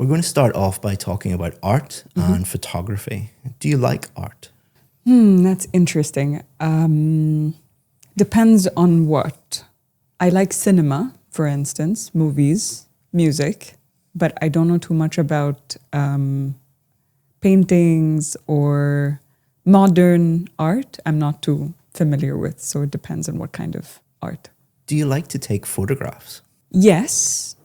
We're going to start off by talking about art and photography. Do you like art? That's interesting. Depends on what. I like cinema, for instance, movies, music, but I don't know too much about paintings or modern art. I'm not too familiar with, so it depends on what kind of art. Do you like to take photographs? Yes,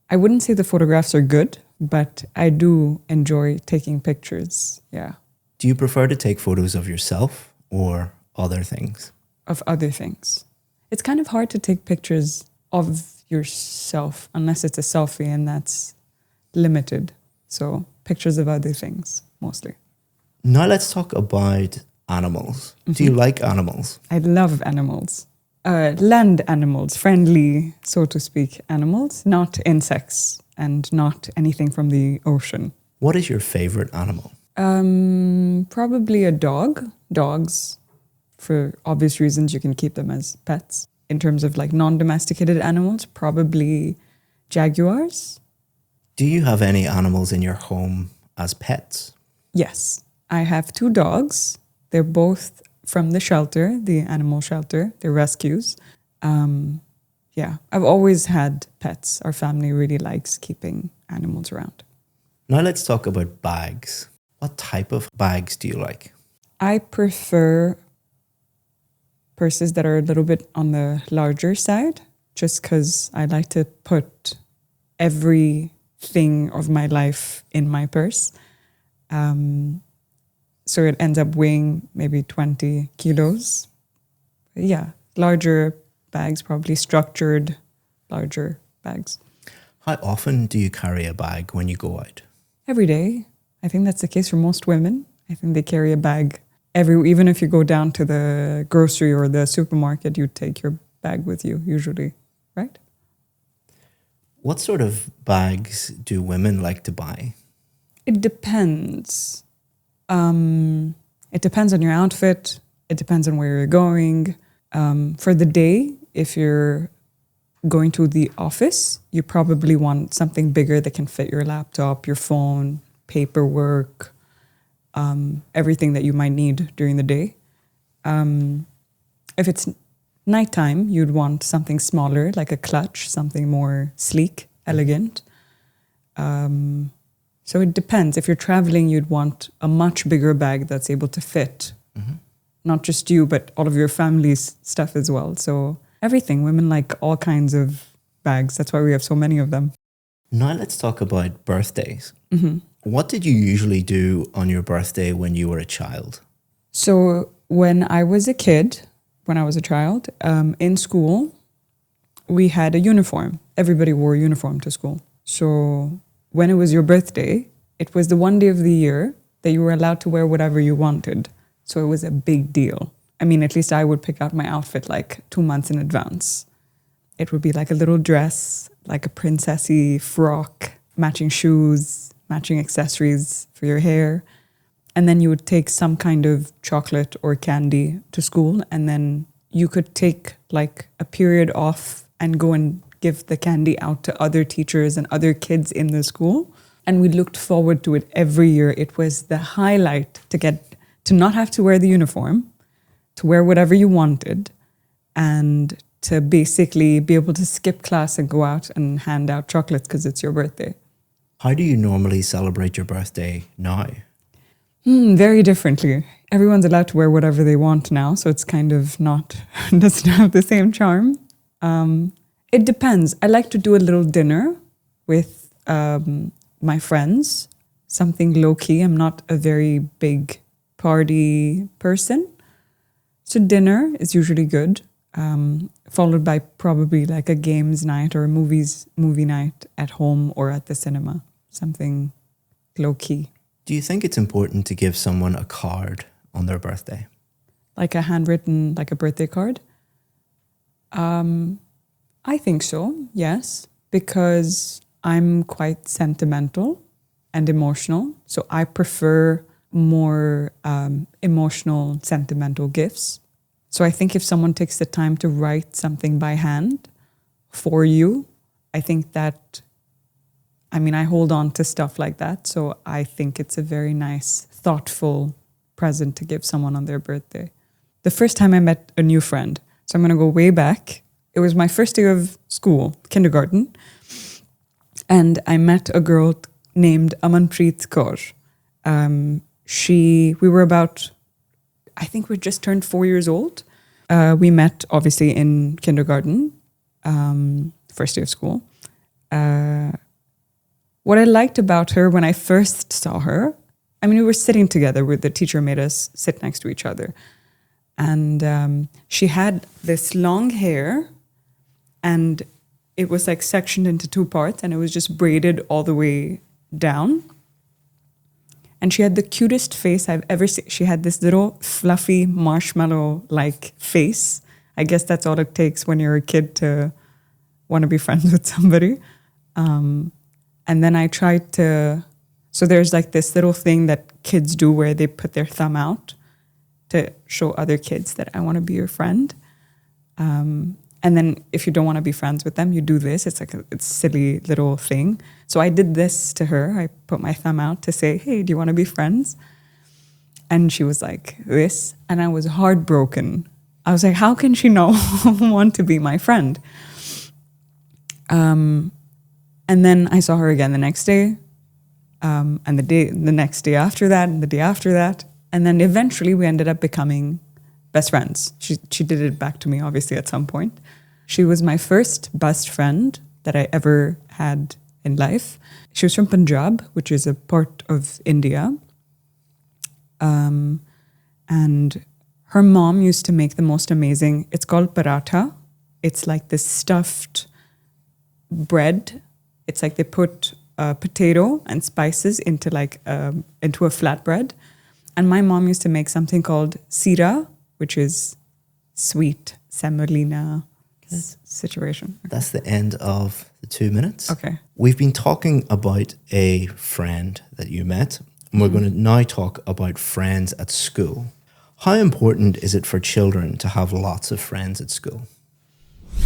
I wouldn't say the photographs are good, but I do enjoy taking pictures, yeah, Do you prefer to take photos of yourself or other things? of other things. It's kind of hard to take pictures of yourself unless it's a selfie, and that's limited. So pictures of other things, mostly. Now let's talk about animals. Do you like animals? I love animals. Land animals, friendly, so to speak, animals, not insects and not anything from the ocean. What is your favorite animal? Probably a dog. Dogs, for obvious reasons, you can keep them as pets. In terms of like non-domesticated animals, probably jaguars. Do you have any animals in your home as pets? Yes, I have 2 dogs. They're both from the shelter, the animal shelter. They're rescues. Yeah, I've always had pets. Our family really likes keeping animals around. Now let's talk about bags. What type of bags do you like? I prefer purses that are a little bit on the larger side, just because I like to put everything of my life in my purse. So it ends up weighing maybe 20 kilos. Yeah, larger bags, probably structured, larger bags. How often do you carry a bag when you go out? Every day. I think that's the case for most women. I think they carry a bag even if you go down to the grocery or the supermarket, you take your bag with you usually, right? What sort of bags do women like to buy? It depends. It depends on your outfit. It depends on where you're going. For the day, if you're going to the office, you probably want something bigger that can fit your laptop, your phone, paperwork, everything that you might need during the day. If it's nighttime, you'd want something smaller, like a clutch, something more sleek, elegant. So it depends. If you're traveling, you'd want a much bigger bag that's able to fit not just you, but all of your family's stuff as well. So everything. Women like all kinds of bags. That's why we have so many of them. Now let's talk about birthdays. What did you usually do on your birthday when you were a child? So when I was a child, in school, we had a uniform. Everybody wore a uniform to school. So when it was your birthday, it was the one day of the year that you were allowed to wear whatever you wanted. So it was a big deal. I mean, at least I would pick out my outfit like 2 months in advance. It would be like a little dress, like a princessy frock, matching shoes, matching accessories for your hair. And then you would take some kind of chocolate or candy to school. And then you could take like a period off and go and give the candy out to other teachers and other kids in the school. And we looked forward to it every year. It was the highlight to not have to wear the uniform, to wear whatever you wanted, and to basically be able to skip class and go out and hand out chocolates because it's your birthday. How do you normally celebrate your birthday now? Very differently. Everyone's allowed to wear whatever they want now, so it's kind of doesn't have the same charm. It depends. I like to do a little dinner with my friends, something low-key. I'm not a very big party person. So dinner is usually good, followed by probably like a games night or a movie night at home or at the cinema, something low-key. Do you think it's important to give someone a card on their birthday? Like a handwritten, like a birthday card? I think so, yes, because I'm quite sentimental and emotional. So I prefer more emotional, sentimental gifts. So I think if someone takes the time to write something by hand for you, I think that I mean, I hold on to stuff like that. So I think it's a very nice, thoughtful present to give someone on their birthday. The first time I met a new friend, so I'm going to go way back. It was my first day of school, kindergarten. And I met a girl named Amanpreet Kaur. We were about, I think we just turned 4 years old. We met obviously in kindergarten, first day of school. What I liked about her when I first saw her, I mean, we were sitting together where the teacher made us sit next to each other. And she had this long hair and it was like sectioned into two parts and it was just braided all the way down. And she had the cutest face I've ever seen. She had this little fluffy marshmallow-like face. I guess that's all it takes when you're a kid to want to be friends with somebody. And then I tried to... So there's like this little thing that kids do where they put their thumb out to show other kids that I want to be your friend. And then if you don't want to be friends with them, you do this. It's like it's a silly little thing. So I did this to her. I put my thumb out to say, hey, do you want to be friends? And she was like, this. And I was heartbroken. I was like, how can she not want to be my friend? And then I saw her again the next day. And the next day after that, and the day after that. And then eventually we ended up becoming best friends. She did it back to me, obviously, at some point. She was my first best friend that I ever had in life. She was from Punjab, which is a part of India. And her mom used to make the most amazing, it's called paratha. It's like this stuffed bread. It's like they put potato and spices into a flatbread. And my mom used to make something called sira, which is sweet semolina situation. That's the end of the 2 minutes. Okay. We've been talking about a friend that you met, and we're going to now talk about friends at school. How important is it for children to have lots of friends at school?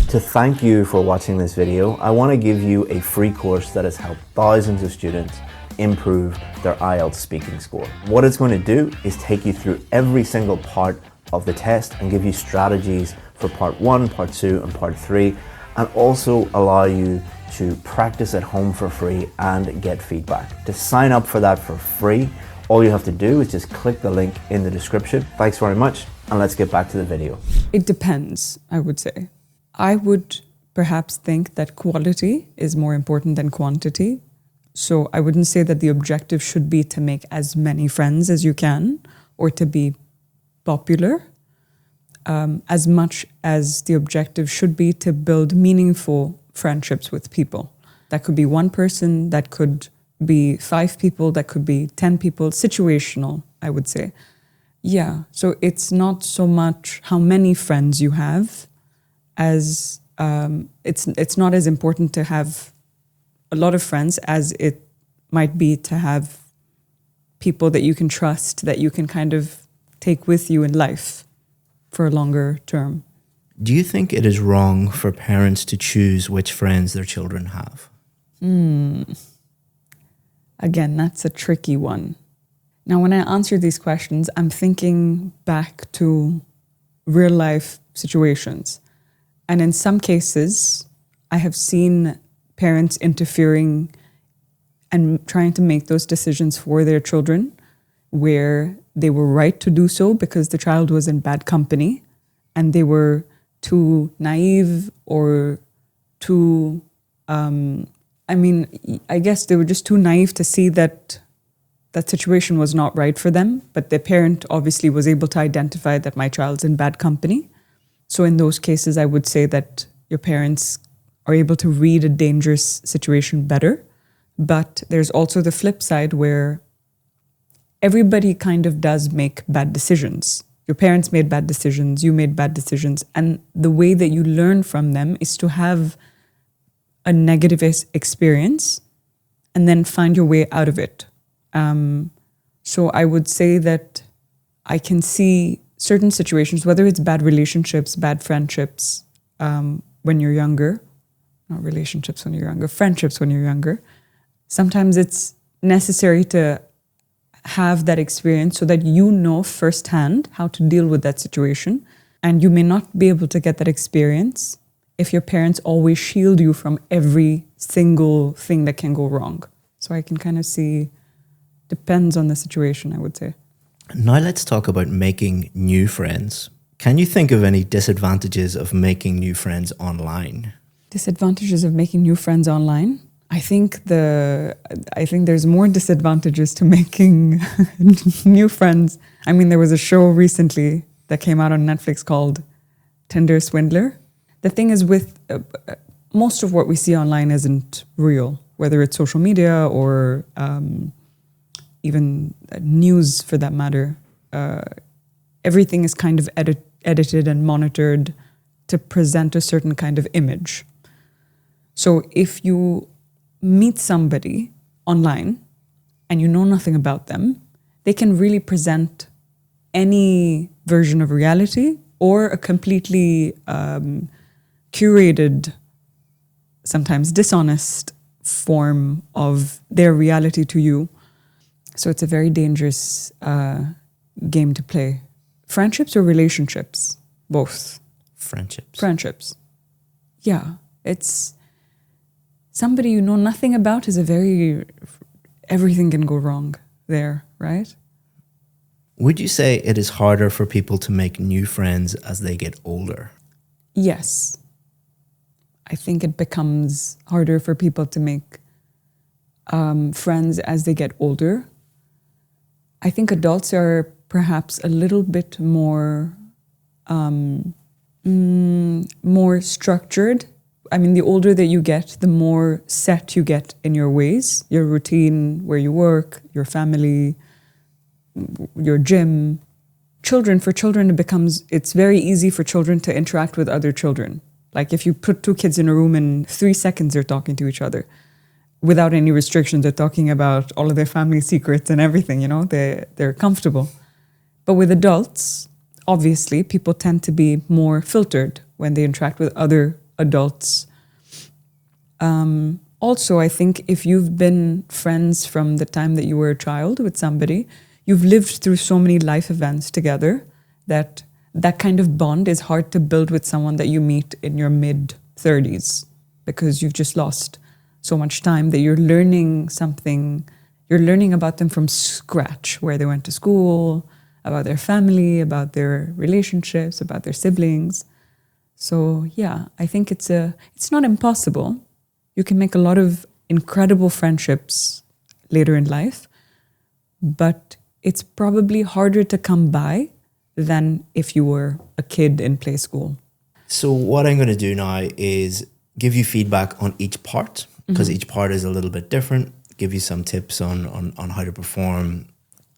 To thank you for watching this video, I want to give you a free course that has helped thousands of students improve their IELTS speaking score. What it's going to do is take you through every single part of the test and give you strategies for part 1, part 2 and part 3, and also allow you to practice at home for free and get feedback. To sign up for that for free, all you have to do is just click the link in the description. Thanks very much, and let's get back to the video. It depends, I would say. I would perhaps think that quality is more important than quantity. So I wouldn't say that the objective should be to make as many friends as you can or to be popular, as much as the objective should be to build meaningful friendships with people. That could be one person, that could be 5 people, that could be 10 people, situational, I would say. Yeah, so it's not so much how many friends you have as it's not as important to have a lot of friends as it might be to have people that you can trust, that you can kind of take with you in life for a longer term. Do you think it is wrong for parents to choose which friends their children have? Again, that's a tricky one. Now, when I answer these questions, I'm thinking back to real life situations. And in some cases, I have seen parents interfering and trying to make those decisions for their children where they were right to do so because the child was in bad company and they were too naive or too, I guess they were just too naive to see that that situation was not right for them. But the parent obviously was able to identify that my child's in bad company. So in those cases, I would say that your parents are able to read a dangerous situation better. But there's also the flip side where everybody kind of does make bad decisions. Your parents made bad decisions, you made bad decisions. And the way that you learn from them is to have a negative experience and then find your way out of it. So I would say that I can see certain situations, whether it's bad relationships, bad friendships when you're younger, not relationships when you're younger, friendships when you're younger, Sometimes it's necessary to have that experience so that you know firsthand how to deal with that situation. And you may not be able to get that experience if your parents always shield you from every single thing that can go wrong. So I can kind of see, depends on the situation, I would say. Now let's talk about making new friends. Can you think of any disadvantages of making new friends online? Disadvantages of making new friends online? I think there's more disadvantages to making new friends. I mean, there was a show recently that came out on Netflix called Tinder Swindler. The thing is with most of what we see online isn't real, whether it's social media or even news for that matter. Everything is kind of edited and monitored to present a certain kind of image. So if you meet somebody online and you know nothing about them, they can really present any version of reality or a completely curated, sometimes dishonest form of their reality to you. So it's a very dangerous game to play. Friendships or relationships? Both. Friendships. Yeah, it's somebody you know nothing about is everything can go wrong there, right? Would you say it is harder for people to make new friends as they get older? Yes. I think it becomes harder for people to make friends as they get older. I think adults are perhaps a little bit more structured. I mean, the older that you get, the more set you get in your ways, your routine, where you work, your family, your gym. For children, it's very easy for children to interact with other children. Like if you put two kids in a room in 3 seconds, they're talking to each other without any restrictions. They're talking about all of their family secrets and everything, they're comfortable. But with adults, obviously, people tend to be more filtered when they interact with other adults. Also, I think if you've been friends from the time that you were a child with somebody, you've lived through so many life events together that kind of bond is hard to build with someone that you meet in your mid-30s because you've just lost so much time that you're learning about them from scratch, where they went to school, about their family, about their relationships, about their siblings. So yeah, I think it's not impossible. You can make a lot of incredible friendships later in life, but it's probably harder to come by than if you were a kid in play school. So what I'm going to do now is give you feedback on each part, because each part is a little bit different, give you some tips on how to perform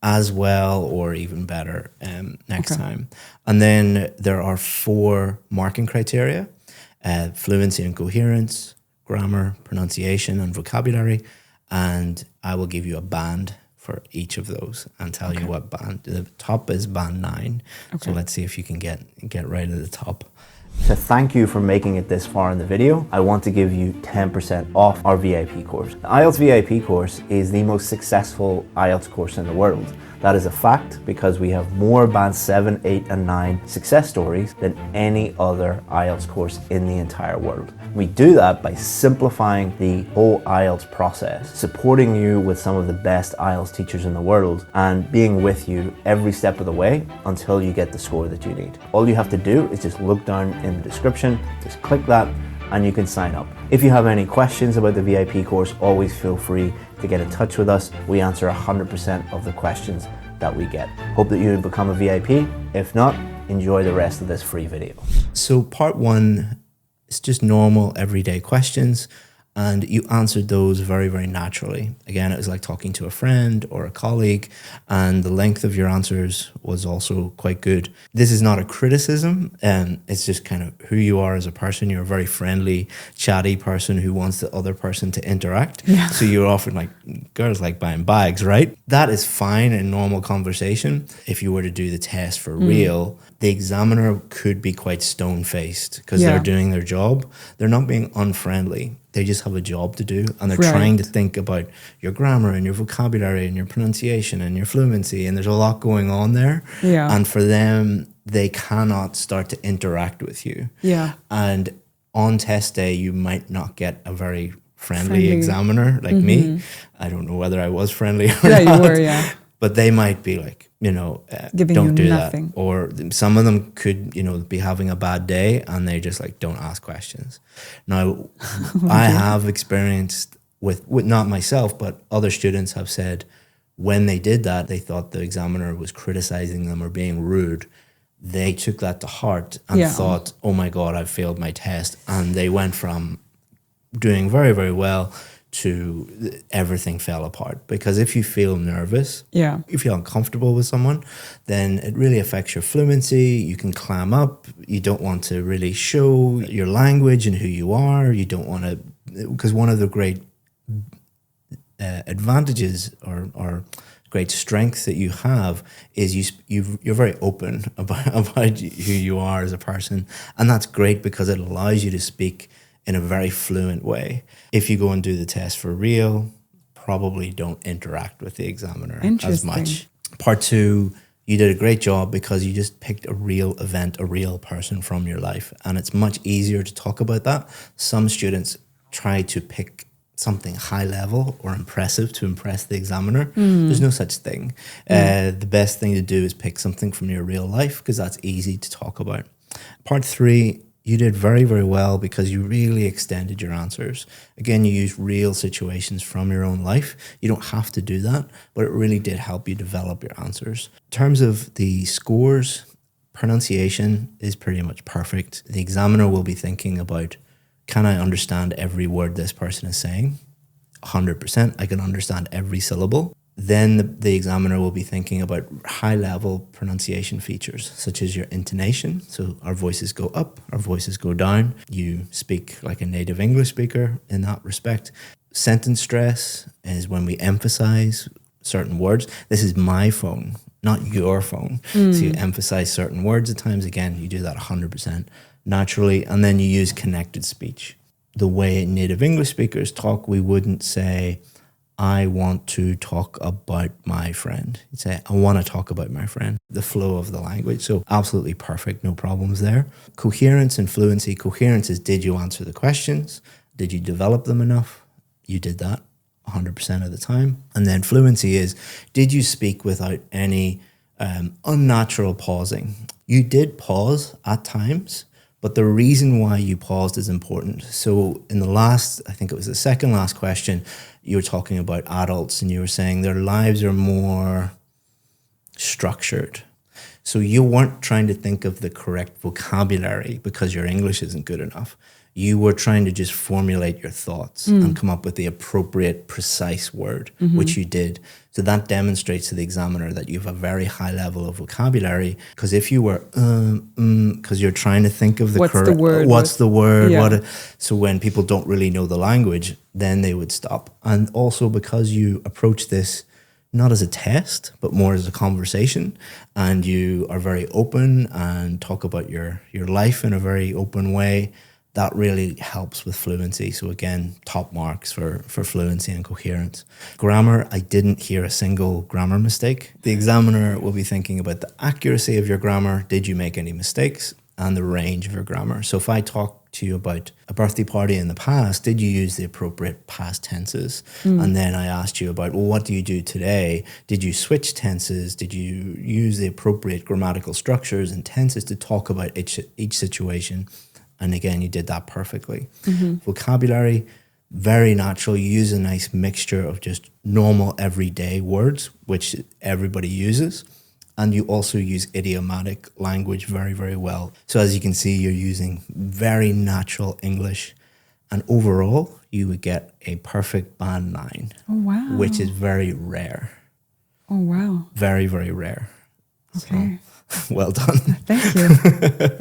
as well or even better next time. And then there are 4 marking criteria: fluency and coherence, grammar, pronunciation and vocabulary. And I will give you a band for each of those and tell you what band. The top is band 9. So let's see if you can get right at the top. To thank you for making it this far in the video, I want to give you 10% off our VIP course. The IELTS VIP course is the most successful IELTS course in the world. That is a fact because we have more band 7, 8 and 9 success stories than any other IELTS course in the entire world. We do that by simplifying the whole IELTS process, supporting you with some of the best IELTS teachers in the world, and being with you every step of the way until you get the score that you need. All you have to do is just look down in the description, just click that, and you can sign up. If you have any questions about the VIP course, always feel free to get in touch with us. We answer 100% of the questions that we get. Hope that you become a VIP. If not, enjoy the rest of this free video. So part 1 is just normal everyday questions, and you answered those very, very naturally. Again, it was like talking to a friend or a colleague, and the length of your answers was also quite good. This is not a criticism, it's just kind of who you are as a person. You're a very friendly, chatty person who wants the other person to interact. Yeah. So you're often like, girls like buying bags, right? That is fine in normal conversation. If you were to do the test for real, the examiner could be quite stone-faced because they're doing their job. They're not being unfriendly. they just have a job to do, and they're Right. trying to think about your grammar and your vocabulary and your pronunciation and your fluency, and there's a lot going on there. Yeah. And for them, they cannot start to interact with you. Yeah. And on test day, you might not get a very friendly Friendly. examiner like me. I don't know whether I was friendly or Yeah, not. you were, yeah. But they might be like, Giving don't you do nothing. that. Or some of them could, be having a bad day and they just like, don't ask questions. Now, I have experienced with not myself, but other students have said when they did that, they thought the examiner was criticizing them or being rude. They took that to heart and thought, oh my God, I've failed my test. And they went from doing very, very well to everything fell apart. Because if you feel nervous, you feel uncomfortable with someone, then it really affects your fluency. You can clam up. You don't want to really show your language and who you are. You don't want to, because one of the great advantages or great strengths that you have is you're very open about who you are as a person. And that's great because it allows you to speak in a very fluent way. If you go and do the test for real, probably don't interact with the examiner as much. Part 2, you did a great job because you just picked a real event, a real person from your life. And it's much easier to talk about that. Some students try to pick something high level or impressive to impress the examiner. There's no such thing. The best thing to do is pick something from your real life because that's easy to talk about. Part 3, you did very, very well because you really extended your answers. Again, you used real situations from your own life. You don't have to do that, but it really did help you develop your answers. In terms of the scores, pronunciation is pretty much perfect. The examiner will be thinking about, can I understand every word this person is saying? 100%. I can understand every syllable. Then the examiner will be thinking about high-level pronunciation features, such as your intonation. So our voices go up, our voices go down. You speak like a native English speaker in that respect. Sentence stress is when we emphasize certain words. This is my phone, not your phone. So you emphasize certain words at times. Again, you do that 100% naturally. And then you use connected speech. The way native English speakers talk, we wouldn't say, I want to talk about my friend. You'd say, I want to talk about my friend. The flow of the language. So absolutely perfect. No problems there. Coherence and fluency. Coherence is, did you answer the questions? Did you develop them enough? You did that 100% of the time. And then fluency is, did you speak without any unnatural pausing? You did pause at times, but the reason why you paused is important. So in the last, I think it was the second last question, you were talking about adults and you were saying their lives are more structured. So you weren't trying to think of the correct vocabulary because your English isn't good enough. You were trying to just formulate your thoughts and come up with the appropriate, precise word, which you did. So that demonstrates to the examiner that you have a very high level of vocabulary. Because if you were, because you're trying to think of the correct, what's the word? Yeah. So when people don't really know the language, then they would stop. And also because you approach this not as a test, but more as a conversation, and you are very open and talk about your life in a very open way, that really helps with fluency. So again, top marks for fluency and coherence. Grammar, I didn't hear a single grammar mistake. The examiner will be thinking about the accuracy of your grammar. Did you make any mistakes? And the range of your grammar. So if I talk to you about a birthday party in the past, did you use the appropriate past tenses? And then I asked you about, well, what do you do today? Did you switch tenses? Did you use the appropriate grammatical structures and tenses to talk about each situation? And again, you did that perfectly. Vocabulary, very natural. You use a nice mixture of just normal everyday words, which everybody uses. And you also use idiomatic language very, very well. So as you can see, you're using very natural English. And overall, you would get a perfect band 9. Oh, wow. Which is very rare. Oh, wow. Very, very rare. Okay. So, well done. Thank you.